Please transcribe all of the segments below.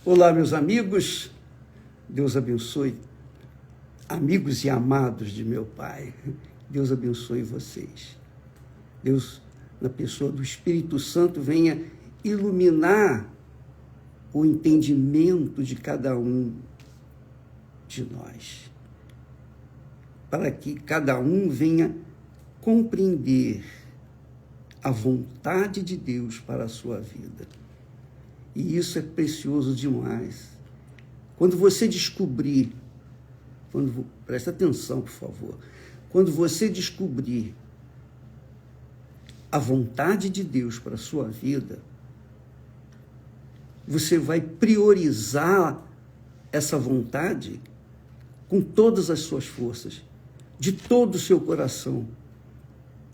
Olá, meus amigos, Deus abençoe, amigos e amados de meu Pai, Deus abençoe vocês. Deus, na pessoa do Espírito Santo, venha iluminar o entendimento de cada um de nós, para que cada um venha compreender a vontade de Deus para a sua vida. E isso é precioso demais. Quando você descobrir, presta atenção, por favor, quando você descobrir a vontade de Deus para a sua vida, você vai priorizar essa vontade com todas as suas forças, de todo o seu coração,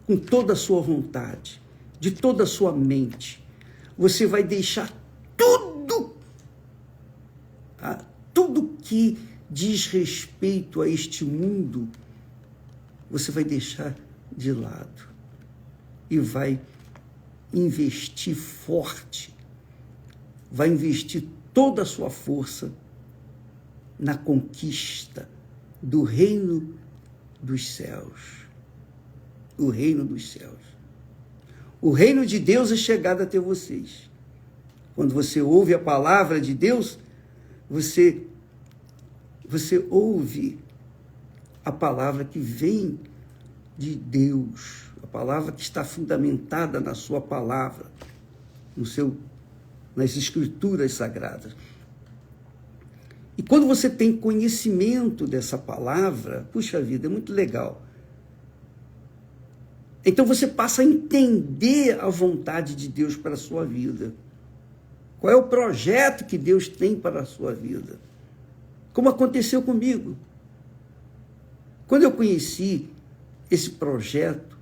com toda a sua vontade, de toda a sua mente. Você vai deixar tudo que diz respeito a este mundo, você vai deixar de lado e vai investir forte, vai investir toda a sua força na conquista do reino dos céus. O reino dos céus. O reino de Deus é chegado até vocês. Quando você ouve a palavra de Deus, você ouve a palavra que vem de Deus, a palavra que está fundamentada na sua palavra, nas escrituras sagradas. E quando você tem conhecimento dessa palavra, puxa vida, é muito legal. Então você passa a entender a vontade de Deus para a sua vida. Qual é o projeto que Deus tem para a sua vida? Como aconteceu comigo. Quando eu conheci esse projeto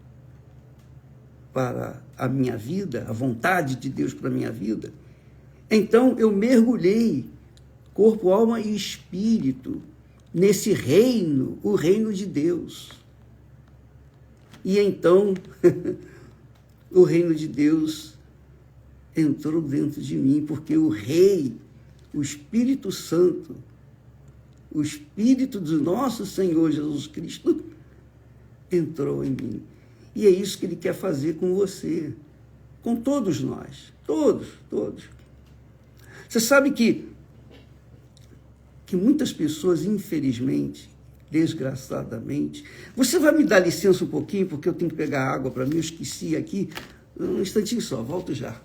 para a minha vida, a vontade de Deus para a minha vida, então eu mergulhei, corpo, alma e espírito, nesse reino, o reino de Deus. E então, o reino de Deus entrou dentro de mim, porque o Rei, o Espírito Santo, o Espírito do nosso Senhor Jesus Cristo entrou em mim. E é isso que Ele quer fazer com você, com todos nós, todos. Você sabe que muitas pessoas, infelizmente, desgraçadamente, você vai me dar licença um pouquinho, porque eu tenho que pegar água para mim, eu esqueci aqui, um instantinho só, volto já.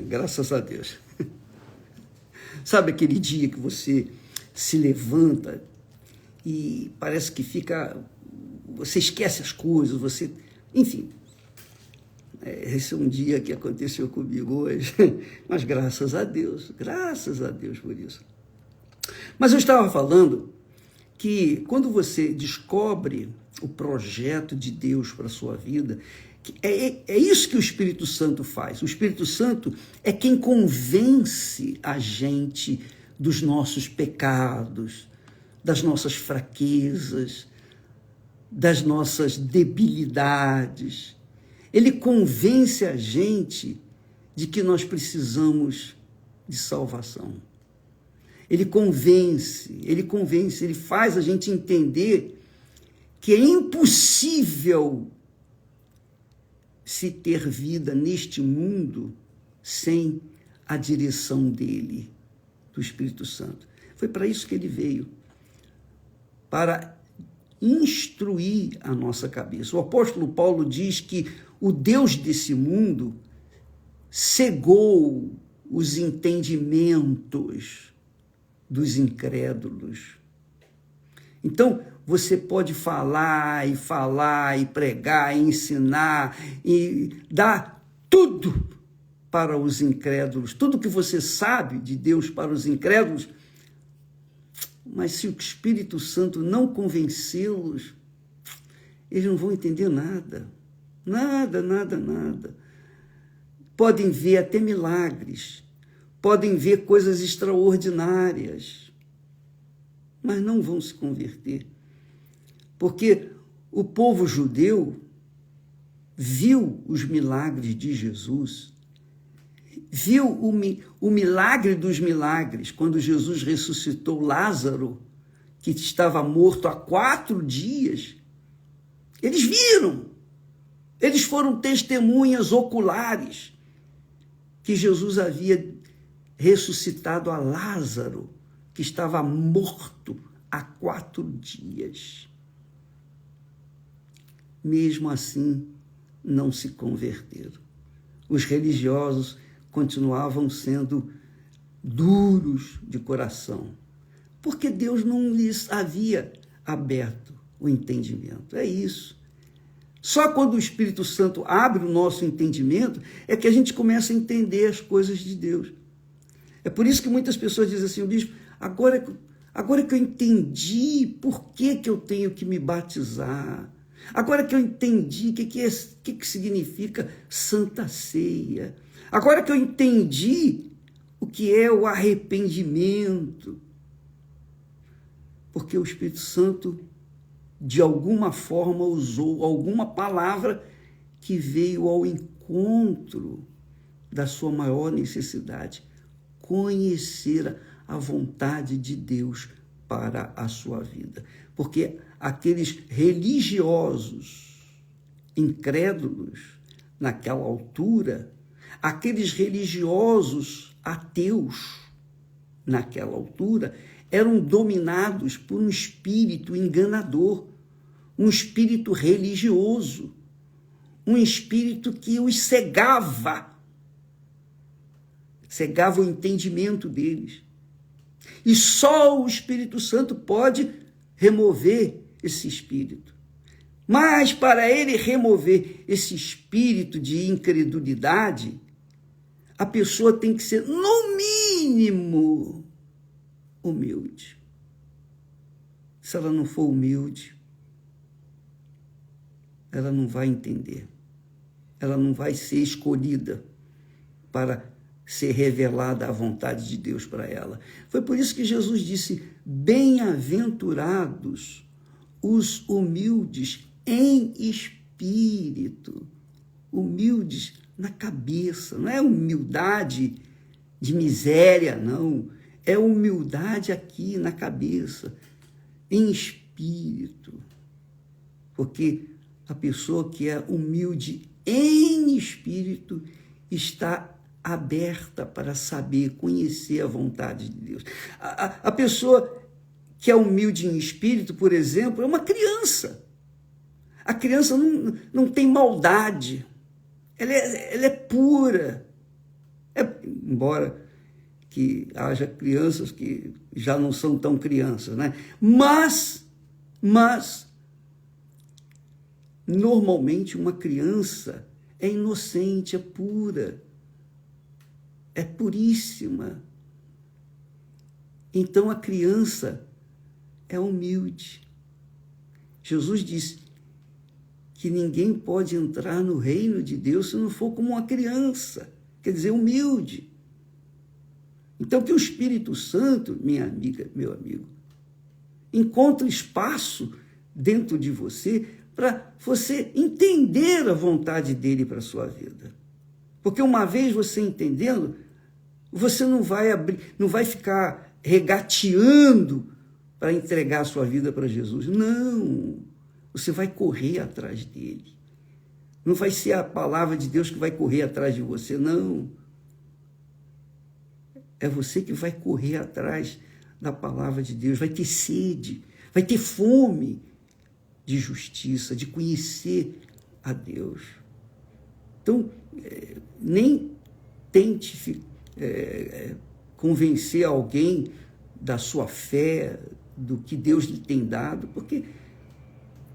Graças a Deus. Sabe aquele dia que você se levanta e parece que você esquece as coisas, enfim, esse é um dia que aconteceu comigo hoje, mas graças a Deus por isso. Mas eu estava falando que quando você descobre o projeto de Deus para a sua vida, é isso que o Espírito Santo faz. O Espírito Santo é quem convence a gente dos nossos pecados, das nossas fraquezas, das nossas debilidades. Ele convence a gente de que nós precisamos de salvação. Ele faz a gente entender que é impossível se ter vida neste mundo sem a direção dele, do Espírito Santo. Foi para isso que ele veio, para instruir a nossa cabeça. O apóstolo Paulo diz que o Deus desse mundo cegou os entendimentos dos incrédulos. Então, você pode falar e pregar, e ensinar, e dar tudo para os incrédulos, tudo que você sabe de Deus para os incrédulos, Mas se o Espírito Santo não convencê-los, eles não vão entender nada. Nada, nada, nada. Podem ver até milagres, podem ver coisas extraordinárias, mas não vão se converter. Porque o povo judeu viu os milagres de Jesus, viu o milagre dos milagres, quando Jesus ressuscitou Lázaro, que estava morto há 4 dias. Eles viram, eles foram testemunhas oculares que Jesus havia ressuscitado a Lázaro, que estava morto há 4 dias. Mesmo assim, não se converteram. Os religiosos continuavam sendo duros de coração, porque Deus não lhes havia aberto o entendimento. É isso. Só quando o Espírito Santo abre o nosso entendimento é que a gente começa a entender as coisas de Deus. É por isso que muitas pessoas dizem assim: bispo, agora que eu entendi por que eu tenho que me batizar, agora que eu entendi o que significa Santa Ceia, agora que eu entendi o que é o arrependimento, porque o Espírito Santo, de alguma forma, usou alguma palavra que veio ao encontro da sua maior necessidade: conhecer a vontade de Deus para a sua vida. Porque aqueles religiosos incrédulos naquela altura, aqueles religiosos ateus naquela altura, eram dominados por um espírito enganador, um espírito religioso, um espírito que os cegava o entendimento deles. E só o Espírito Santo pode remover esse espírito. Mas para ele remover esse espírito de incredulidade, a pessoa tem que ser, no mínimo, humilde. Se ela não for humilde, ela não vai entender. Ela não vai ser escolhida para ser revelada a vontade de Deus para ela. Foi por isso que Jesus disse: bem-aventurados os humildes em espírito. Humildes na cabeça. Não é humildade de miséria, não. É humildade aqui na cabeça, em espírito. Porque a pessoa que é humilde em espírito está aberta para saber, conhecer a vontade de Deus. A pessoa que é humilde em espírito, por exemplo, é uma criança. A criança não tem maldade. Ela é pura. Embora que haja crianças que já não são tão crianças, né? Mas normalmente uma criança é inocente, é pura, é puríssima. Então a criança é humilde. Jesus disse que ninguém pode entrar no reino de Deus se não for como uma criança, quer dizer, humilde. Então que o Espírito Santo, minha amiga, meu amigo, encontre espaço dentro de você para você entender a vontade dele para a sua vida. Porque uma vez você entendendo, você não vai ficar regateando para entregar a sua vida para Jesus. Não, você vai correr atrás dele. Não vai ser a palavra de Deus que vai correr atrás de você, não. É você que vai correr atrás da palavra de Deus, vai ter sede, vai ter fome de justiça, de conhecer a Deus. Então, nem tente convencer alguém da sua fé, do que Deus lhe tem dado, porque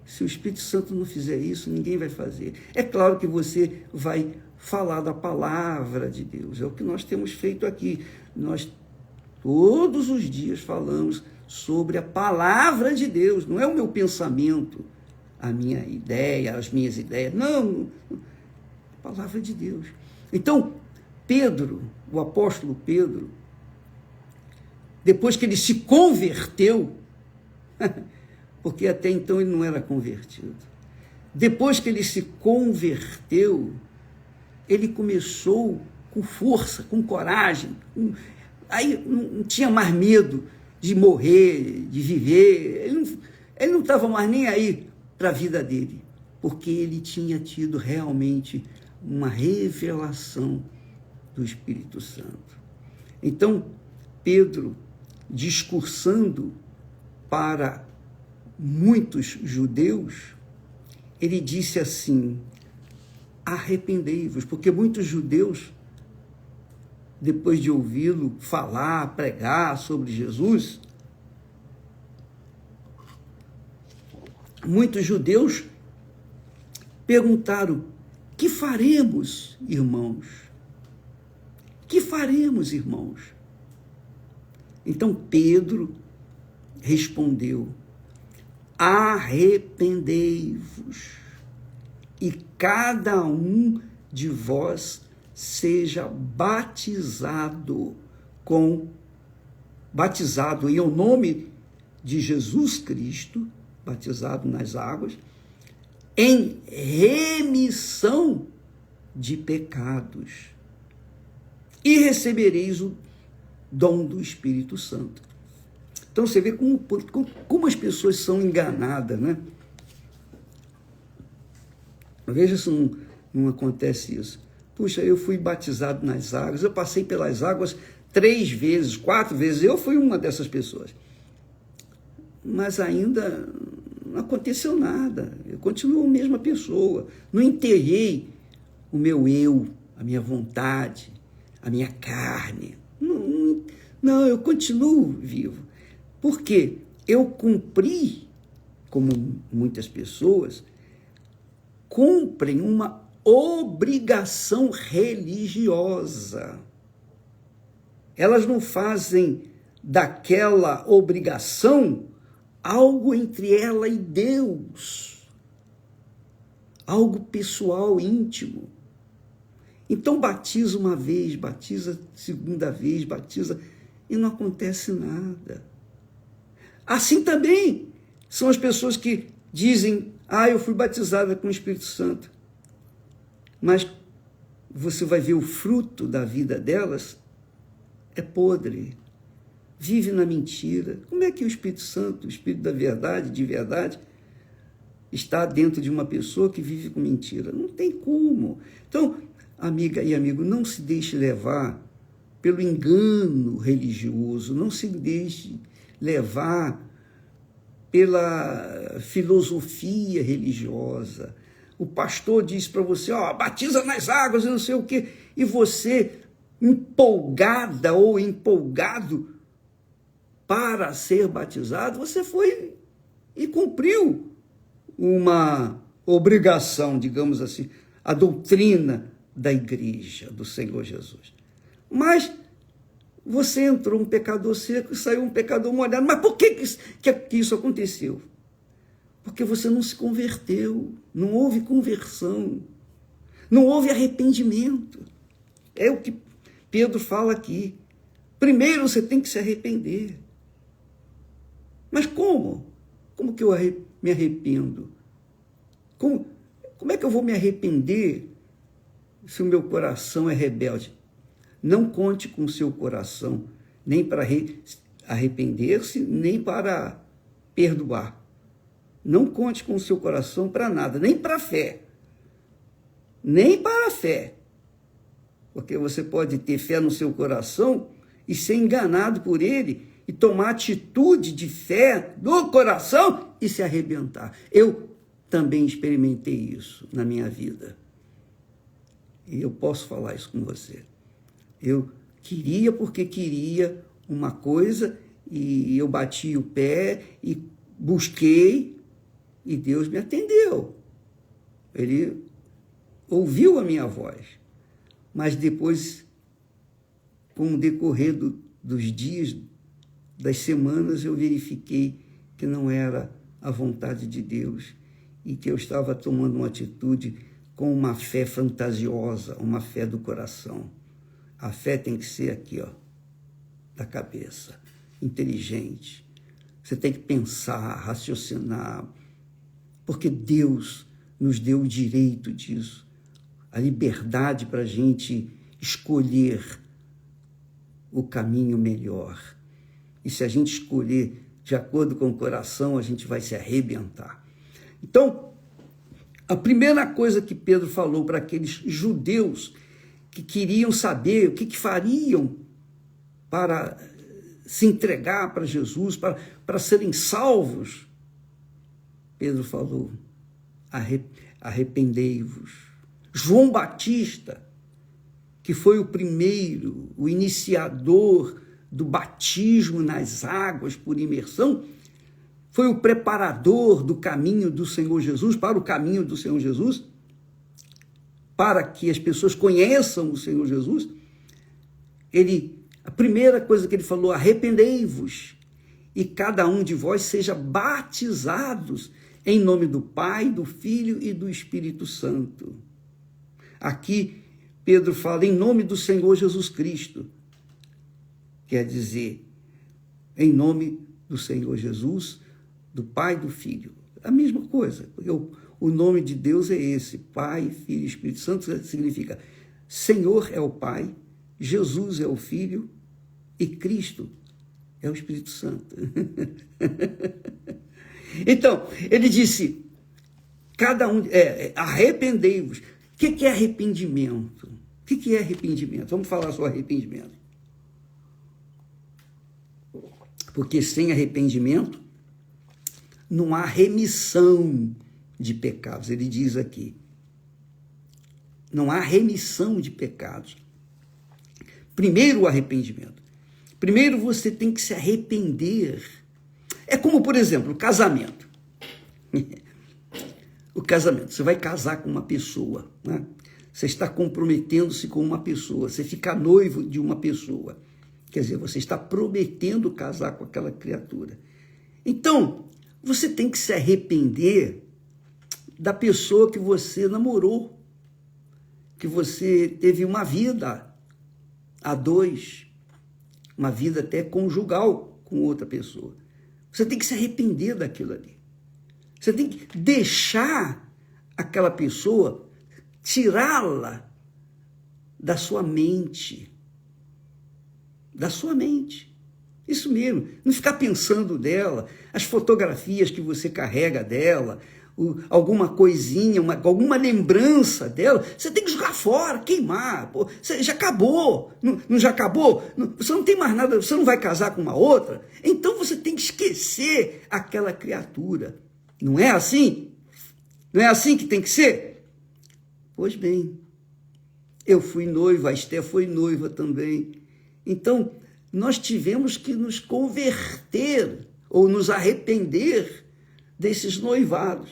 se o Espírito Santo não fizer isso, ninguém vai fazer. É claro que você vai falar da palavra de Deus, é o que nós temos feito aqui. Nós todos os dias falamos sobre a palavra de Deus, não é o meu pensamento, a minha ideia, as minhas ideias, não, a palavra de Deus. Então, Pedro, o apóstolo Pedro, depois que ele se converteu, porque até então ele não era convertido, depois que ele se converteu, ele começou com força, com coragem, aí não tinha mais medo de morrer, de viver, ele não estava mais nem aí para a vida dele, porque ele tinha tido realmente uma revelação do Espírito Santo. Então, Pedro, discursando para muitos judeus, ele disse assim: arrependei-vos, porque muitos judeus, depois de ouvi-lo falar, pregar sobre Jesus, muitos judeus perguntaram: que faremos, irmãos? Que faremos, irmãos? Então Pedro respondeu: arrependei-vos e cada um de vós seja batizado em o nome de Jesus Cristo, batizado nas águas, em remissão de pecados, e recebereis o dom do Espírito Santo. Então você vê como as pessoas são enganadas, né? Veja se não acontece isso. Puxa, eu fui batizado nas águas, eu passei pelas águas 3 vezes, 4 vezes, eu fui uma dessas pessoas. Mas ainda não aconteceu nada, eu continuo a mesma pessoa, não enterrei o meu eu, a minha vontade, a minha carne. Não, eu continuo vivo. Por quê? Eu cumpri, como muitas pessoas, cumprem uma obrigação religiosa. Elas não fazem daquela obrigação algo entre ela e Deus, algo pessoal, íntimo. Então batiza uma vez, batiza segunda vez, batiza e não acontece nada. Assim também são as pessoas que dizem: eu fui batizada com o Espírito Santo. Mas você vai ver o fruto da vida delas é podre, vive na mentira. Como é que o Espírito Santo, o Espírito da verdade, de verdade, está dentro de uma pessoa que vive com mentira? Não tem como. Então, amiga e amigo, não se deixe levar pelo engano religioso, não se deixe levar pela filosofia religiosa. O pastor diz para você: batiza nas águas e não sei o quê, e você, empolgada ou empolgado para ser batizado, você foi e cumpriu uma obrigação, digamos assim, a doutrina da igreja do Senhor Jesus. Mas você entrou um pecador seco e saiu um pecador molhado. Mas por que isso aconteceu? Porque você não se converteu, não houve conversão, não houve arrependimento. É o que Pedro fala aqui. Primeiro você tem que se arrepender. Mas como? Como que eu me arrependo? Como é que eu vou me arrepender se o meu coração é rebelde? Não conte com o seu coração, nem para arrepender-se, nem para perdoar. Não conte com o seu coração para nada, nem para a fé. Nem para a fé. Porque você pode ter fé no seu coração e ser enganado por ele e tomar atitude de fé no coração e se arrebentar. Eu também experimentei isso na minha vida. E eu posso falar isso com você. Eu queria porque queria uma coisa e eu bati o pé e busquei e Deus me atendeu. Ele ouviu a minha voz. Mas depois, com o decorrer dos dias, das semanas eu verifiquei que não era a vontade de Deus e que eu estava tomando uma atitude com uma fé fantasiosa, uma fé do coração. A fé tem que ser aqui, ó, da cabeça, inteligente. Você tem que pensar, raciocinar, porque Deus nos deu o direito disso, a liberdade para a gente escolher o caminho melhor. E se a gente escolher de acordo com o coração, a gente vai se arrebentar. Então, a primeira coisa que Pedro falou para aqueles judeus que queriam saber o que fariam para se entregar para Jesus, para serem salvos, Pedro falou, arrependei-vos. João Batista, que foi o primeiro, o iniciador do batismo nas águas por imersão, foi o preparador do caminho do Senhor Jesus, para o caminho do Senhor Jesus, para que as pessoas conheçam o Senhor Jesus. A primeira coisa que ele falou, arrependei-vos, e cada um de vós seja batizados em nome do Pai, do Filho e do Espírito Santo. Aqui, Pedro fala em nome do Senhor Jesus Cristo. Quer dizer, em nome do Senhor Jesus, do Pai e do Filho. A mesma coisa, porque o nome de Deus é esse, Pai, Filho e Espírito Santo, significa Senhor é o Pai, Jesus é o Filho e Cristo é o Espírito Santo. Então, ele disse, cada um, arrependei-vos. O que é arrependimento? O que é arrependimento? Vamos falar sobre arrependimento. Porque sem arrependimento não há remissão de pecados. Ele diz aqui, não há remissão de pecados. Primeiro o arrependimento. Primeiro você tem que se arrepender. É como, por exemplo, o casamento. O casamento, você vai casar com uma pessoa, né? Você está comprometendo-se com uma pessoa, você fica noivo de uma pessoa. Quer dizer, você está prometendo casar com aquela criatura. Então, você tem que se arrepender da pessoa que você namorou, que você teve uma vida a dois, uma vida até conjugal com outra pessoa. Você tem que se arrepender daquilo ali. Você tem que deixar aquela pessoa, tirá-la da sua mente. Da sua mente. Isso mesmo. Não ficar pensando dela, as fotografias que você carrega dela, alguma coisinha, alguma lembrança dela, você tem que jogar fora, queimar. Pô, já acabou. Não já acabou? Você não tem mais nada, você não vai casar com uma outra? Então você tem que esquecer aquela criatura. Não é assim? Não é assim que tem que ser? Pois bem, eu fui noiva, a Esté foi noiva também. Então, nós tivemos que nos converter ou nos arrepender desses noivados.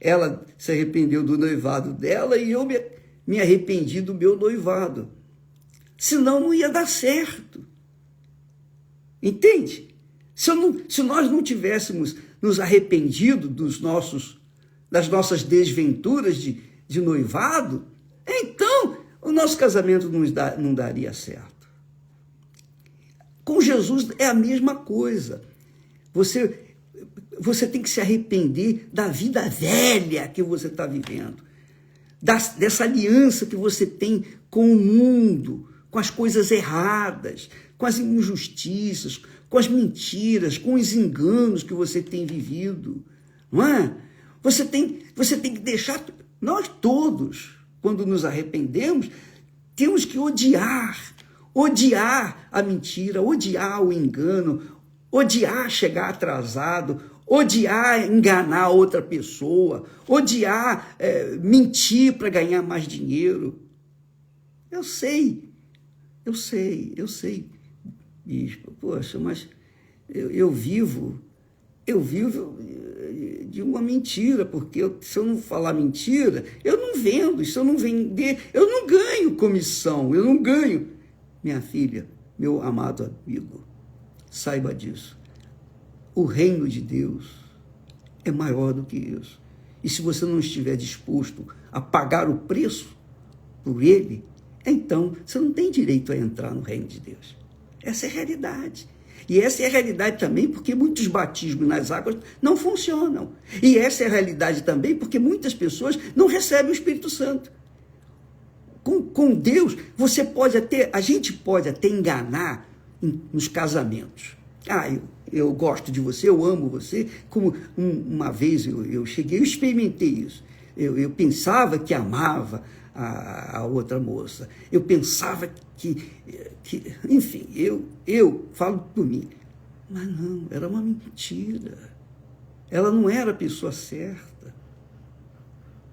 Ela se arrependeu do noivado dela e eu me arrependi do meu noivado. Senão não ia dar certo. Entende? Se nós não tivéssemos nos arrependido das nossas desventuras de noivado, então o nosso casamento não daria certo. Com Jesus é a mesma coisa. Você tem que se arrepender da vida velha que você está vivendo, dessa aliança que você tem com o mundo, com as coisas erradas, com as injustiças, com as mentiras, com os enganos que você tem vivido, não é? Você tem que deixar, nós todos, quando nos arrependemos, temos que odiar a mentira, odiar o engano, odiar chegar atrasado, odiar enganar outra pessoa, odiar mentir para ganhar mais dinheiro. Eu sei, bispo, poxa, mas eu vivo de uma mentira, porque se eu não falar mentira, eu não vendo, se eu não vender, eu não ganho comissão, eu não ganho. Minha filha, meu amado amigo, saiba disso. O reino de Deus é maior do que isso. E se você não estiver disposto a pagar o preço por ele, então você não tem direito a entrar no reino de Deus. Essa é a realidade. E essa é a realidade também porque muitos batismos nas águas não funcionam. E essa é a realidade também porque muitas pessoas não recebem o Espírito Santo. Com Deus, a gente pode até enganar nos casamentos. Eu gosto de você, eu amo você. Como uma vez eu cheguei, eu experimentei isso. Eu pensava que amava a outra moça. Eu pensava que enfim, eu falo por mim. Mas não, era uma mentira. Ela não era a pessoa certa.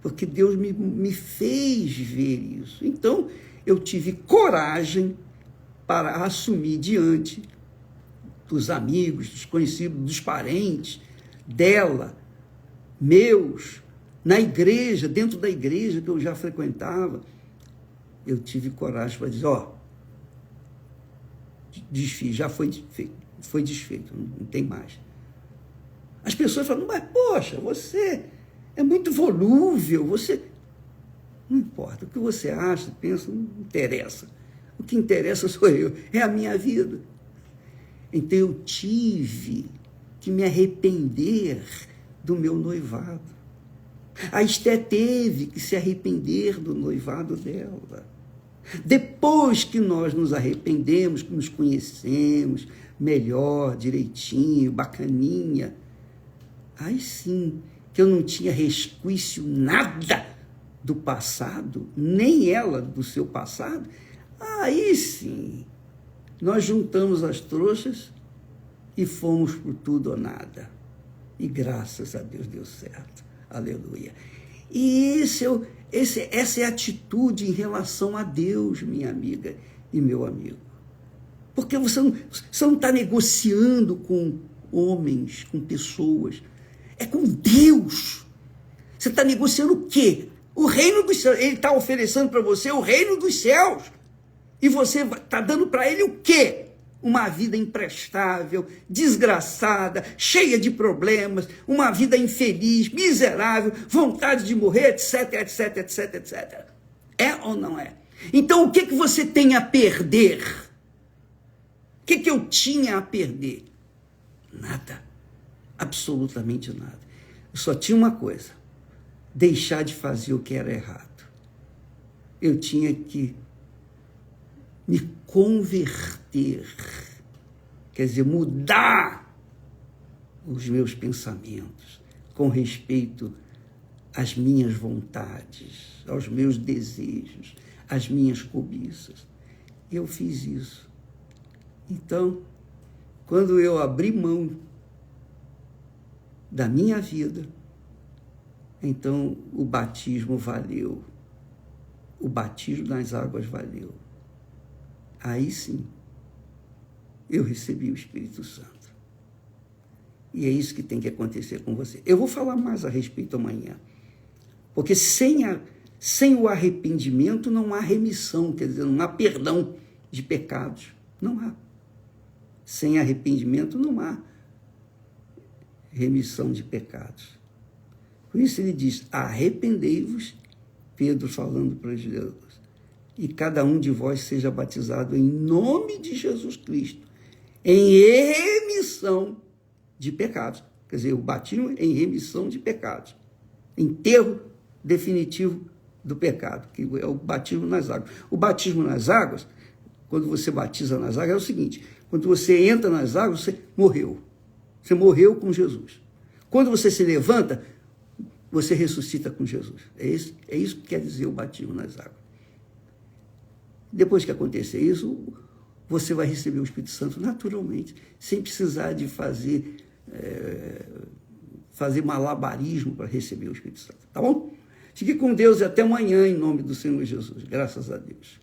Porque Deus me fez ver isso. Então, eu tive coragem para assumir diante dos amigos, dos conhecidos, dos parentes, dela, meus, na igreja, dentro da igreja que eu já frequentava. Eu tive coragem para dizer, desfiz, já foi desfeito, não tem mais. As pessoas falam, mas poxa, você é muito volúvel, você... Não importa, o que você acha, pensa, não interessa. O que interessa sou eu, é a minha vida. Então eu tive que me arrepender do meu noivado. A Esté teve que se arrepender do noivado dela. Depois que nós nos arrependemos, que nos conhecemos melhor, direitinho, bacaninha, aí sim, que eu não tinha resquício nada do passado, nem ela do seu passado, aí sim, nós juntamos as trouxas e fomos por tudo ou nada. E graças a Deus deu certo. Aleluia. E essa é a atitude em relação a Deus, minha amiga e meu amigo. Porque você não está negociando com homens, com pessoas. É com Deus. Você está negociando o quê? O reino dos céus. Ele está oferecendo para você o reino dos céus. E você está dando para ele o quê? Uma vida imprestável, desgraçada, cheia de problemas, uma vida infeliz, miserável, vontade de morrer, etc, etc, etc, etc. É ou não é? Então, o que você tem a perder? O que eu tinha a perder? Nada. Absolutamente nada. Eu só tinha uma coisa: deixar de fazer o que era errado. Eu tinha que me converter, quer dizer, mudar os meus pensamentos com respeito às minhas vontades, aos meus desejos, às minhas cobiças. Eu fiz isso. Então, quando eu abri mão da minha vida, então o batismo valeu. O batismo nas águas valeu. Aí sim, eu recebi o Espírito Santo. E é isso que tem que acontecer com você. Eu vou falar mais a respeito amanhã. Porque sem o arrependimento não há remissão, quer dizer, não há perdão de pecados. Não há. Sem arrependimento não há remissão de pecados. Por isso ele diz, arrependei-vos, Pedro falando para Jesus, e cada um de vós seja batizado em nome de Jesus Cristo, em remissão de pecados. Quer dizer, o batismo em remissão de pecados. Enterro definitivo do pecado, que é o batismo nas águas. O batismo nas águas, quando você batiza nas águas, é o seguinte, quando você entra nas águas, você morreu. Você morreu com Jesus. Quando você se levanta, você ressuscita com Jesus. É isso que quer dizer o batismo nas águas. Depois que acontecer isso, você vai receber o Espírito Santo naturalmente, sem precisar de fazer malabarismo para receber o Espírito Santo. Tá bom? Fique com Deus e até amanhã, em nome do Senhor Jesus. Graças a Deus.